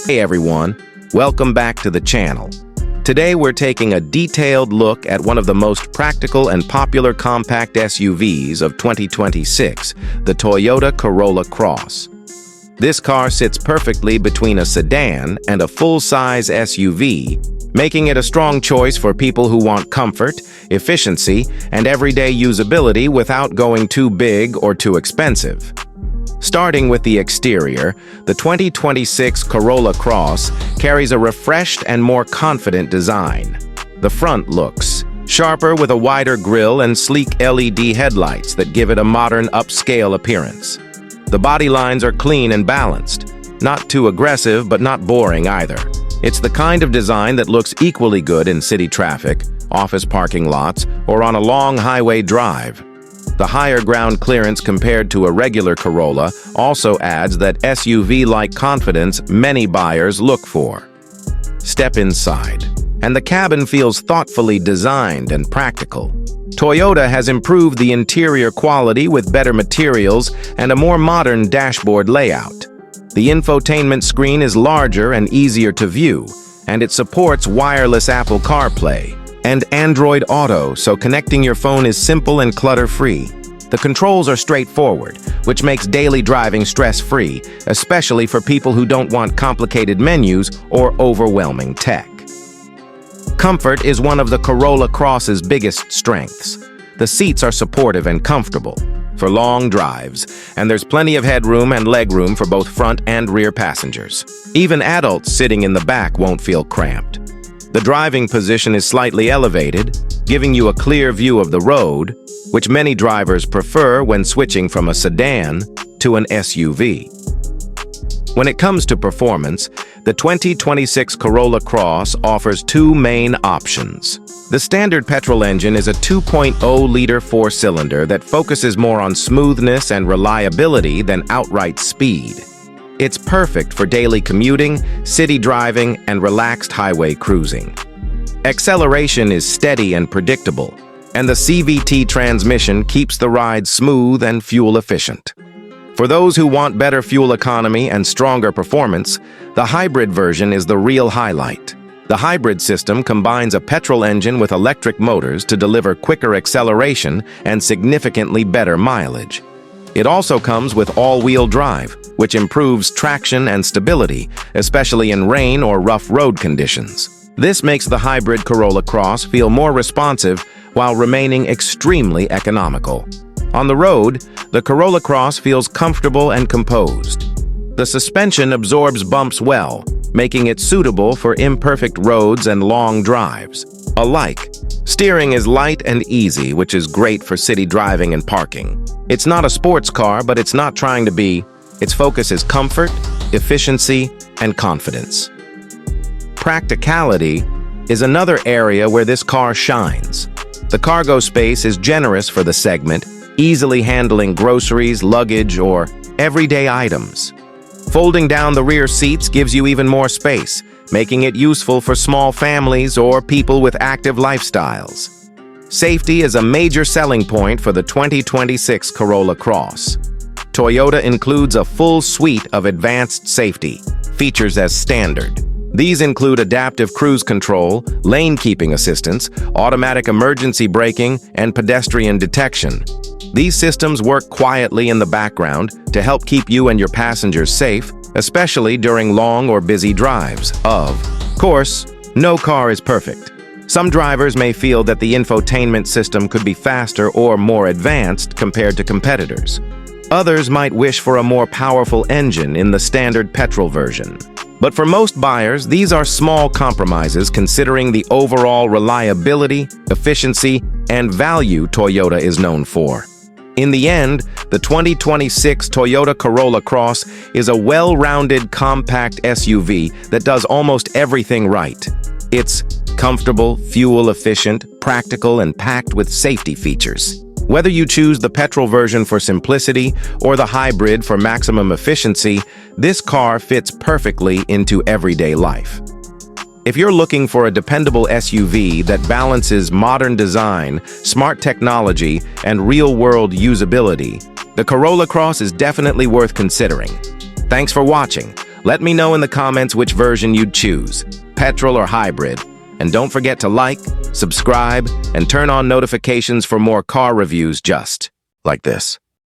Hey everyone, welcome back to the channel. Today we're taking a detailed look at one of the most practical and popular compact SUVs of 2026, the Toyota Corolla Cross. This car sits perfectly between a sedan and a full-size SUV, making it a strong choice for people who want comfort, efficiency, and everyday usability without going too big or too expensive. Starting with the exterior, the 2026 Corolla Cross carries a refreshed and more confident design. The front looks sharper with a wider grille and sleek LED headlights that give it a modern upscale appearance. The body lines are clean and balanced, not too aggressive but not boring either. It's the kind of design that looks equally good in city traffic, office parking lots, or on a long highway drive. The higher ground clearance compared to a regular Corolla also adds that SUV-like confidence many buyers look for. Step inside, and the cabin feels thoughtfully designed and practical. Toyota has improved the interior quality with better materials and a more modern dashboard layout. The infotainment screen is larger and easier to view, and it supports wireless Apple CarPlay and Android Auto, so connecting your phone is simple and clutter-free. The controls are straightforward, which makes daily driving stress-free, especially for people who don't want complicated menus or overwhelming tech. Comfort is one of the Corolla Cross's biggest strengths. The seats are supportive and comfortable for long drives, and there's plenty of headroom and legroom for both front and rear passengers. Even adults sitting in the back won't feel cramped. The driving position is slightly elevated, giving you a clear view of the road, which many drivers prefer when switching from a sedan to an SUV. When it comes to performance, the 2026 Corolla Cross offers two main options. The standard petrol engine is a 2.0-liter four-cylinder that focuses more on smoothness and reliability than outright speed. It's perfect for daily commuting, city driving, and relaxed highway cruising. Acceleration is steady and predictable, and the CVT transmission keeps the ride smooth and fuel-efficient. For those who want better fuel economy and stronger performance, the hybrid version is the real highlight. The hybrid system combines a petrol engine with electric motors to deliver quicker acceleration and significantly better mileage. It also comes with all-wheel drive, which improves traction and stability, especially in rain or rough road conditions. This makes the hybrid Corolla Cross feel more responsive while remaining extremely economical. On the road, the Corolla Cross feels comfortable and composed. The suspension absorbs bumps well, making it suitable for imperfect roads and long drives. Alike, steering is light and easy, which is great for city driving and parking. It's not a sports car, but it's not trying to be. Its focus is comfort, efficiency, and confidence. Practicality is another area where this car shines. The cargo space is generous for the segment, easily handling groceries, luggage, or everyday items. Folding down the rear seats gives you even more space, making it useful for small families or people with active lifestyles. Safety is a major selling point for the 2026 Corolla Cross. Toyota includes a full suite of advanced safety features as standard. These include adaptive cruise control, lane keeping assistance, automatic emergency braking, and pedestrian detection. These systems work quietly in the background to help keep you and your passengers safe, especially during long or busy drives. Of course, no car is perfect. Some drivers may feel that the infotainment system could be faster or more advanced compared to competitors. Others might wish for a more powerful engine in the standard petrol version. But for most buyers, these are small compromises considering the overall reliability, efficiency, and value Toyota is known for. In the end, the 2026 Toyota Corolla Cross is a well-rounded compact SUV that does almost everything right. It's comfortable, fuel-efficient, practical, and packed with safety features. Whether you choose the petrol version for simplicity or the hybrid for maximum efficiency, this car fits perfectly into everyday life. If you're looking for a dependable SUV that balances modern design, smart technology, and real-world usability, the Corolla Cross is definitely worth considering. Thanks for watching. Let me know in the comments which version you'd choose, petrol or hybrid. And don't forget to like, subscribe, and turn on notifications for more car reviews just like this.